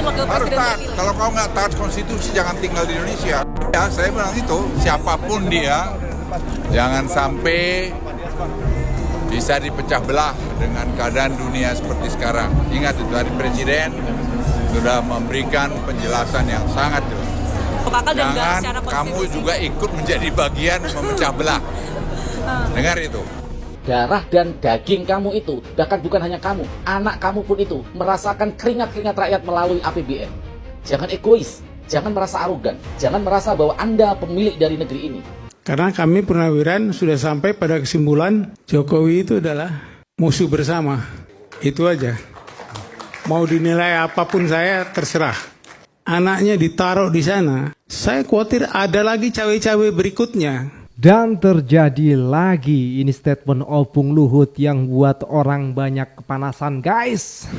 wakil Harus presiden taat. terpilih. Kalau kau nggak taat konstitusi, jangan tinggal di Indonesia. Ya, saya bilang itu, siapapun dia, jangan sampai bisa dipecah belah dengan keadaan dunia seperti sekarang. Ingat itu, tadi Presiden sudah memberikan penjelasan yang sangat jelas. Kakak dan Jangan secara kamu konstitusi. juga ikut menjadi bagian memecah belah. Dengar itu. Darah dan daging kamu itu, bahkan bukan hanya kamu, anak kamu pun itu merasakan keringat-keringat rakyat melalui APBN. Jangan egois, jangan merasa arogan, jangan merasa bahwa Anda pemilik dari negeri ini. Karena kami Purnawiran sudah sampai pada kesimpulan Jokowi itu adalah musuh bersama. Itu aja. Mau dinilai apapun saya terserah. Anaknya ditaruh di sana. Saya khawatir ada lagi cawe-cawe berikutnya. Dan terjadi lagi ini statement Opung Luhut yang buat orang banyak kepanasan guys.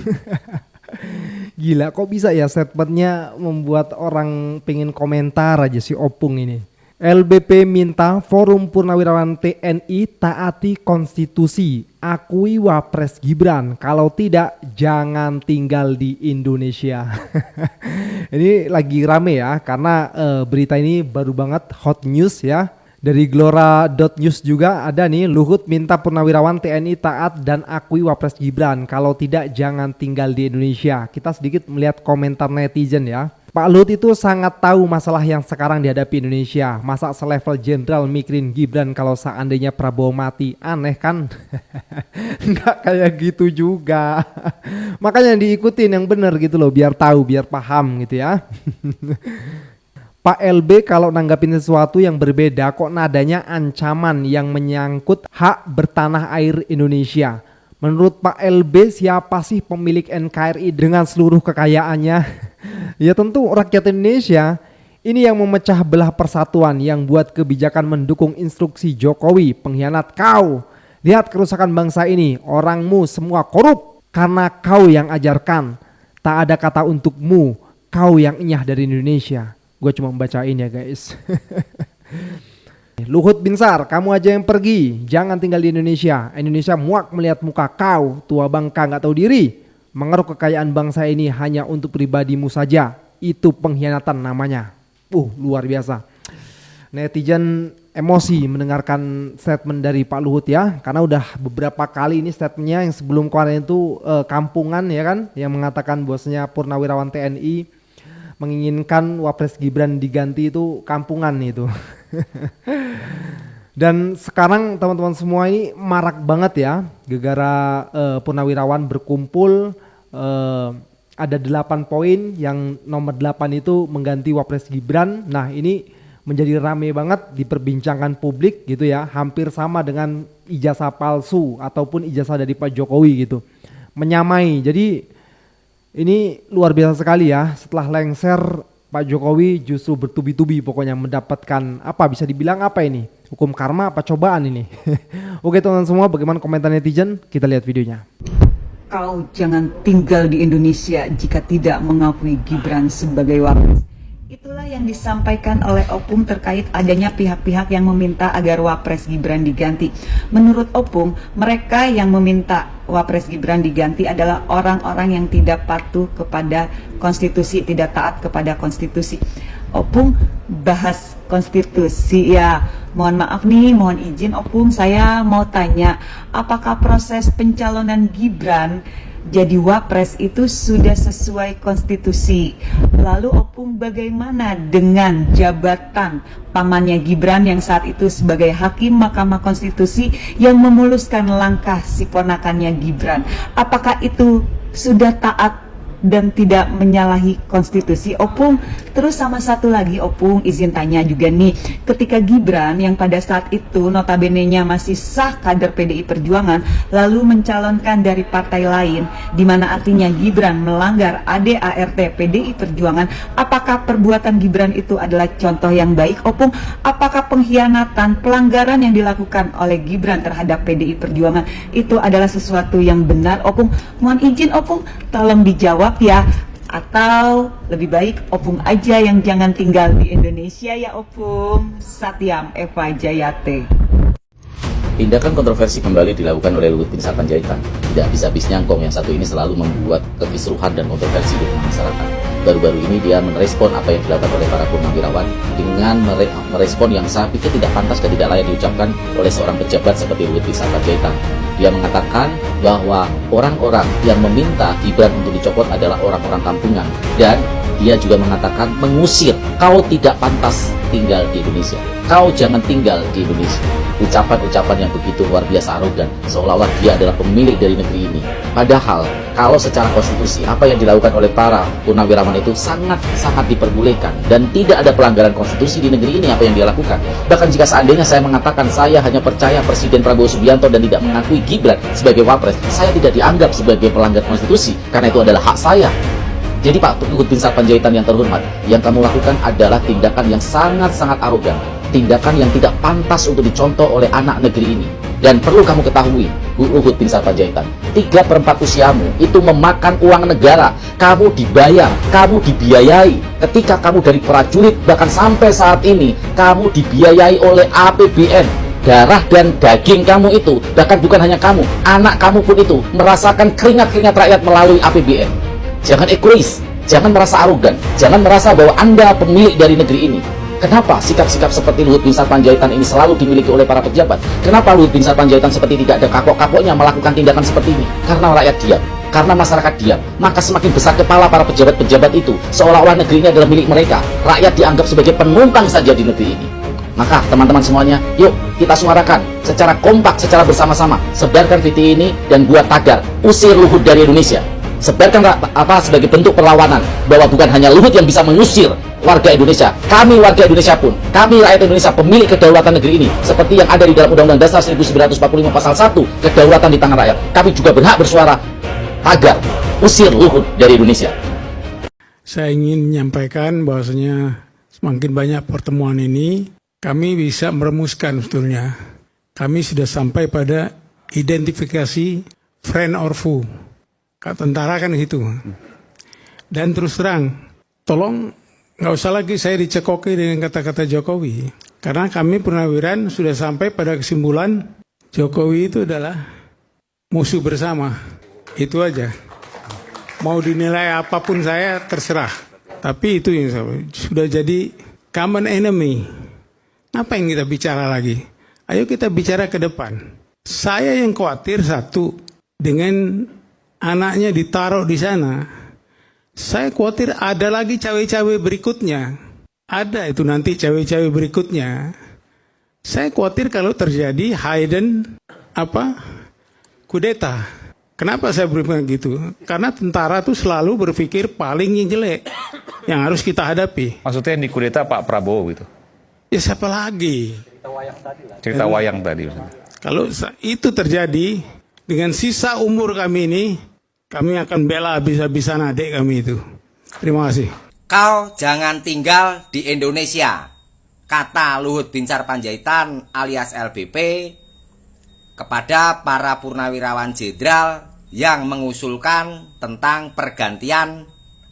Gila kok bisa ya statementnya membuat orang pengen komentar aja si Opung ini. LBP minta Forum Purnawirawan TNI taati konstitusi, akui Wapres Gibran, kalau tidak jangan tinggal di Indonesia. Ini lagi rame ya karena berita ini baru banget hot news ya. Dari Glora.news juga ada nih, Luhut minta Purnawirawan TNI taat dan akui Wapres Gibran, kalau tidak jangan tinggal di Indonesia. Kita sedikit melihat komentar netizen ya. Pak Luhut itu sangat tahu masalah yang sekarang dihadapi Indonesia. Masa selevel jenderal mikirin Gibran kalau seandainya Prabowo mati? Aneh kan? Nggak kayak gitu juga. Makanya diikutin yang benar gitu loh, biar tahu, biar paham gitu ya. Pak LB kalau nanggapin sesuatu yang berbeda kok nadanya ancaman yang menyangkut hak bertanah air Indonesia. Menurut Pak LB siapa sih pemilik NKRI dengan seluruh kekayaannya? Ya tentu rakyat Indonesia. Ini yang memecah belah persatuan, yang buat kebijakan mendukung instruksi Jokowi, pengkhianat kau. Lihat kerusakan bangsa ini, orangmu semua korup karena kau yang ajarkan. Tak ada kata untukmu, kau yang enyah dari Indonesia. Gue cuma membacain ya guys. Luhut Binsar, kamu aja yang pergi, jangan tinggal di Indonesia. Indonesia muak melihat muka kau, tua bangka gak tahu diri. Mengeruk kekayaan bangsa ini hanya untuk pribadimu saja. Itu pengkhianatan namanya. Luar biasa. Netizen emosi mendengarkan statement dari Pak Luhut ya, karena udah beberapa kali ini statementnya yang sebelum kemarin itu kampungan ya kan, yang mengatakan bahwasanya Purnawirawan TNI menginginkan Wapres Gibran diganti itu kampungan itu. Dan sekarang teman-teman semua ini marak banget ya, gegara Purnawirawan berkumpul, ada 8 poin yang nomor 8 itu mengganti Wapres Gibran. Nah ini menjadi rame banget diperbincangkan publik gitu ya, hampir sama dengan ijazah palsu ataupun ijazah dari Pak Jokowi gitu, menyamai. Jadi ini luar biasa sekali ya, setelah lengser Pak Jokowi justru bertubi-tubi pokoknya mendapatkan apa, bisa dibilang apa ini, hukum karma apa cobaan ini. Oke teman-teman semua, bagaimana komentar netizen? Kita lihat videonya. Kau jangan tinggal di Indonesia jika tidak mengakui Gibran sebagai wapres. Itulah yang disampaikan oleh Opung terkait adanya pihak-pihak yang meminta agar Wapres Gibran diganti. Menurut Opung, mereka yang meminta Wapres Gibran diganti adalah orang-orang yang tidak patuh kepada konstitusi, tidak taat kepada konstitusi. Opung bahas konstitusi ya. Mohon maaf nih, mohon izin Opung, saya mau tanya, apakah proses pencalonan Gibran jadi wapres itu sudah sesuai konstitusi? Lalu Opung bagaimana dengan jabatan pamannya Gibran yang saat itu sebagai hakim Mahkamah Konstitusi yang memuluskan langkah si ponakannya Gibran? Apakah itu sudah taat dan tidak menyalahi konstitusi Opung? Terus sama satu lagi Opung izin tanya juga nih, ketika Gibran yang pada saat itu notabene-nya masih sah kader PDI Perjuangan lalu mencalonkan dari partai lain, di mana artinya Gibran melanggar ADART PDI Perjuangan, apakah perbuatan Gibran itu adalah contoh yang baik Opung? Apakah pengkhianatan, pelanggaran yang dilakukan oleh Gibran terhadap PDI Perjuangan itu adalah sesuatu yang benar Opung? Mohon izin Opung, tolong dijawab ya, atau lebih baik Opung aja yang jangan tinggal di Indonesia ya Opung. Satyam Eva Jayate. Tindakan kontroversi kembali dilakukan oleh Luhut Binsar Panjaitan. Tidak habis-habisnya Ngkong yang satu ini selalu membuat kekisruhan dan kontroversi di tengah masyarakat. baru-baru ini dia merespon apa yang dilakukan oleh para purnawirawan dengan merespon yang saya pikir tidak pantas dan tidak layak diucapkan oleh seorang pejabat seperti Luhut Binsar Panjaitan. Dia mengatakan bahwa orang-orang yang meminta Gibran untuk dicopot adalah orang-orang kampungan, dan dia juga mengatakan mengusir, kau tidak pantas tinggal di Indonesia, kau jangan tinggal di Indonesia. Ucapan-ucapan yang begitu luar biasa arogan, seolah-olah dia adalah pemilik dari negeri ini. Padahal kalau secara konstitusi apa yang dilakukan oleh para purnawirawan itu sangat-sangat diperbolehkan, dan tidak ada pelanggaran konstitusi di negeri ini apa yang dia lakukan. Bahkan jika seandainya saya mengatakan saya hanya percaya Presiden Prabowo Subianto dan tidak mengakui Gibran sebagai wapres, saya tidak dianggap sebagai pelanggar konstitusi karena itu adalah hak saya. Jadi Pak Luhut Binsar Panjaitan yang terhormat, yang kamu lakukan adalah tindakan yang sangat-sangat arogan, tindakan yang tidak pantas untuk dicontoh oleh anak negeri ini. Dan perlu kamu ketahui, Bu Luhut Binsar Panjaitan, 3/4 usiamu itu memakan uang negara. Kamu dibayar, kamu dibiayai. Ketika kamu dari prajurit, bahkan sampai saat ini, kamu dibiayai oleh APBN. Darah dan daging kamu itu, bahkan bukan hanya kamu, anak kamu pun itu merasakan keringat-keringat rakyat melalui APBN. Jangan egois, jangan merasa arogan, jangan merasa bahwa Anda pemilik dari negeri ini. Kenapa sikap-sikap seperti Luhut Binsar Panjaitan ini selalu dimiliki oleh para pejabat? Kenapa Luhut Binsar Panjaitan seperti tidak ada kapok-kapoknya melakukan tindakan seperti ini? Karena rakyat diam, karena masyarakat diam, maka semakin besar kepala para pejabat-pejabat itu, seolah-olah negeri ini adalah milik mereka. Rakyat dianggap sebagai penumpang saja di negeri ini. Maka teman-teman semuanya, yuk kita suarakan secara kompak, secara bersama-sama. Sebarkan video ini dan buat tagar, usir Luhut dari Indonesia. Sebarkan sebagai bentuk perlawanan bahwa bukan hanya Luhut yang bisa mengusir warga Indonesia, kami warga Indonesia pun, kami rakyat Indonesia pemilik kedaulatan negeri ini, seperti yang ada di dalam Undang-Undang Dasar 1945 Pasal 1, kedaulatan di tangan rakyat. Kami juga berhak bersuara tagar usir Luhut dari Indonesia. Saya ingin menyampaikan bahwasanya semakin banyak pertemuan ini, kami bisa merumuskan sebetulnya. Kami sudah sampai pada identifikasi friend or foe. Tentara kan gitu. Dan terus terang, tolong nggak usah lagi saya dicekoki dengan kata-kata Jokowi. Karena kami purnawirawan sudah sampai pada kesimpulan Jokowi itu adalah musuh bersama. Itu aja. Mau dinilai apapun saya terserah. Tapi itu yang sudah jadi common enemy. Apa yang kita bicara lagi? Ayo kita bicara ke depan. Saya yang khawatir satu, dengan anaknya ditaruh di sana, saya khawatir ada lagi cawe-cawe berikutnya. Ada itu nanti cawe-cawe berikutnya. Saya khawatir kalau terjadi hidden kudeta. Kenapa saya berpikir gitu? Karena tentara tuh selalu berpikir paling yang jelek yang harus kita hadapi. Maksudnya yang dikudeta Pak Prabowo gitu? Ya siapa lagi? Cerita wayang tadi. Kalau itu terjadi, dengan sisa umur kami ini, kami akan bela habis-habisan adik kami itu. Terima kasih. Kau jangan tinggal di Indonesia, kata Luhut Binsar Panjaitan alias LBP kepada para purnawirawan jenderal yang mengusulkan tentang pergantian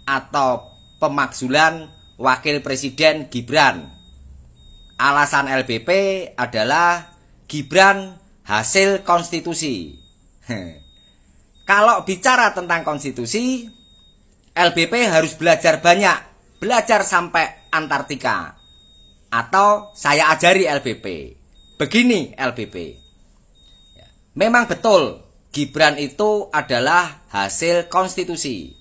atau pemakzulan Wakil Presiden Gibran. Alasan LBP adalah Gibran hasil konstitusi. Kalau bicara tentang konstitusi, LBP harus belajar banyak, belajar sampai Antartika. Atau saya ajari LBP. Begini LBP. Memang betul Gibran itu adalah hasil konstitusi,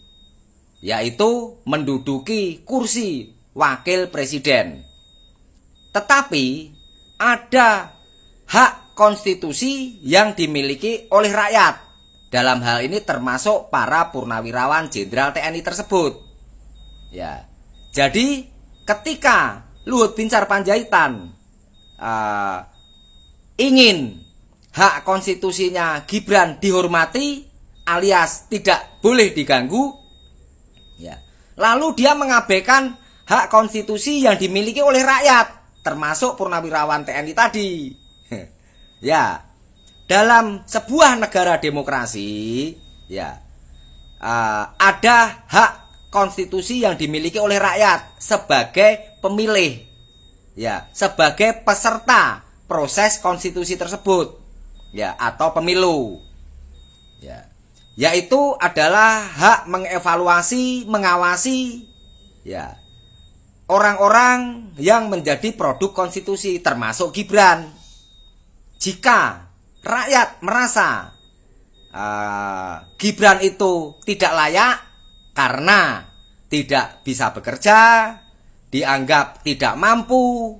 yaitu menduduki kursi wakil presiden. Tetapi ada hak konstitusi yang dimiliki oleh rakyat. Dalam hal ini termasuk para purnawirawan jenderal TNI tersebut. Ya. Jadi ketika Luhut Binsar Panjaitan ingin hak konstitusinya Gibran dihormati alias tidak boleh diganggu, ya, lalu dia mengabaikan hak konstitusi yang dimiliki oleh rakyat, termasuk purnawirawan TNI tadi. Ya, dalam sebuah negara demokrasi, ya, ada hak konstitusi yang dimiliki oleh rakyat sebagai pemilih, ya, sebagai peserta proses konstitusi tersebut, ya, atau pemilu, ya, yaitu adalah hak mengevaluasi, mengawasi Ya. Orang-orang yang menjadi produk konstitusi termasuk Gibran. Jika rakyat merasa Gibran itu tidak layak karena tidak bisa bekerja, dianggap tidak mampu,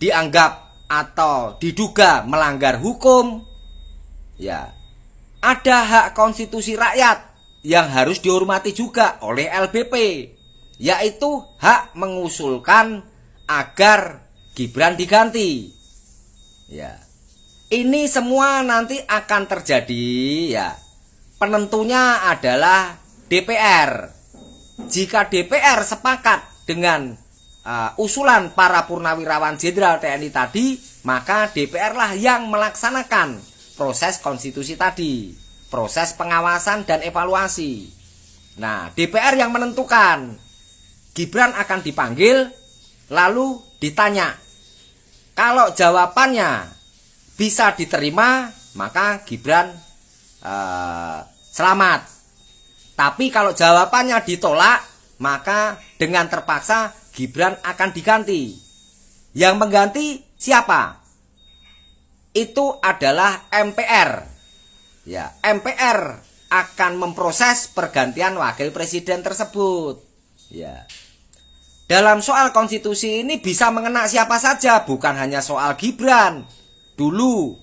dianggap atau diduga melanggar hukum, ya, ada hak konstitusi rakyat yang harus dihormati juga oleh LBP, yaitu hak mengusulkan agar Gibran diganti. Ya. Ini semua nanti akan terjadi, ya. Penentunya adalah DPR. Jika DPR sepakat dengan usulan para purnawirawan jenderal TNI tadi, maka DPR lah yang melaksanakan proses konstitusi tadi, proses pengawasan dan evaluasi. Nah, DPR yang menentukan. Gibran akan dipanggil, lalu ditanya. Kalau jawabannya bisa diterima, maka Gibran selamat. Tapi kalau jawabannya ditolak, maka dengan terpaksa Gibran akan diganti. Yang mengganti siapa? Itu adalah MPR. Ya, MPR akan memproses pergantian wakil presiden tersebut. Ya. Dalam soal konstitusi ini bisa mengena siapa saja, bukan hanya soal Gibran. Dulu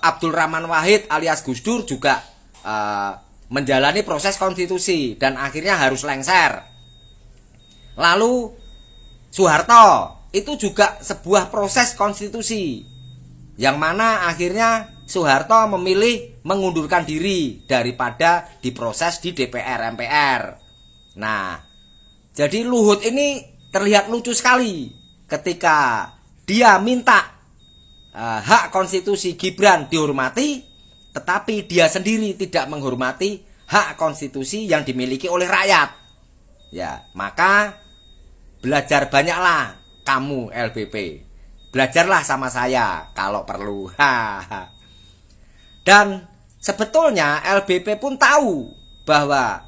Abdul Rahman Wahid alias Gus Dur juga menjalani proses konstitusi dan akhirnya harus lengser. Lalu Soeharto itu juga sebuah proses konstitusi yang mana akhirnya Soeharto memilih mengundurkan diri daripada diproses di DPR MPR. Nah, jadi Luhut ini terlihat lucu sekali ketika dia minta hak konstitusi Gibran dihormati, tetapi dia sendiri tidak menghormati hak konstitusi yang dimiliki oleh rakyat. Ya, maka belajar banyaklah kamu LBP. Belajarlah sama saya kalau perlu. Dan sebetulnya LBP pun tahu bahwa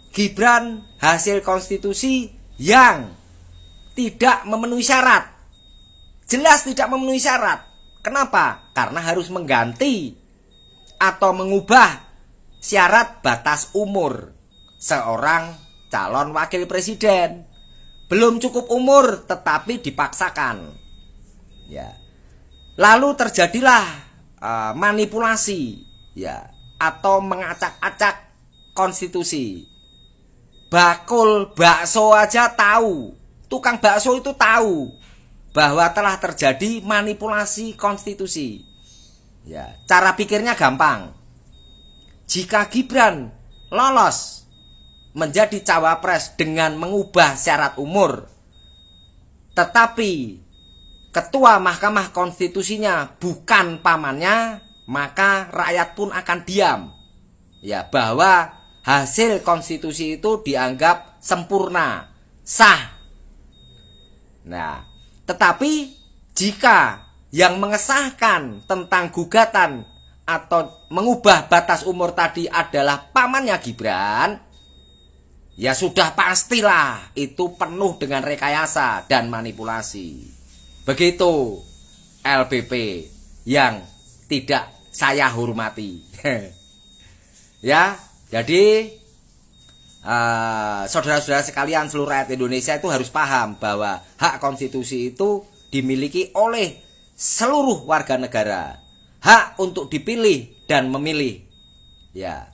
Gibran hasil konstitusi yang tidak memenuhi syarat. Jelas tidak memenuhi syarat. Kenapa? Karena harus mengganti atau mengubah syarat batas umur seorang calon wakil presiden. Belum cukup umur tetapi dipaksakan. Ya. Lalu terjadilah manipulasi, ya, atau mengacak-acak konstitusi. Bakul bakso aja tahu, tukang bakso itu tahu bahwa telah terjadi manipulasi konstitusi. Ya, cara pikirnya gampang. Jika Gibran lolos menjadi cawapres dengan mengubah syarat umur, tetapi ketua Mahkamah Konstitusinya bukan pamannya, maka rakyat pun akan diam. Ya, bahwa hasil konstitusi itu dianggap sempurna, sah. Nah, tetapi jika yang mengesahkan tentang gugatan atau mengubah batas umur tadi adalah pamannya Gibran, ya sudah pastilah itu penuh dengan rekayasa dan manipulasi. Begitu LBP yang tidak saya hormati. Ya, jadi saudara-saudara sekalian, seluruh rakyat Indonesia itu harus paham bahwa hak konstitusi itu dimiliki oleh seluruh warga negara. Hak untuk dipilih dan memilih. Ya,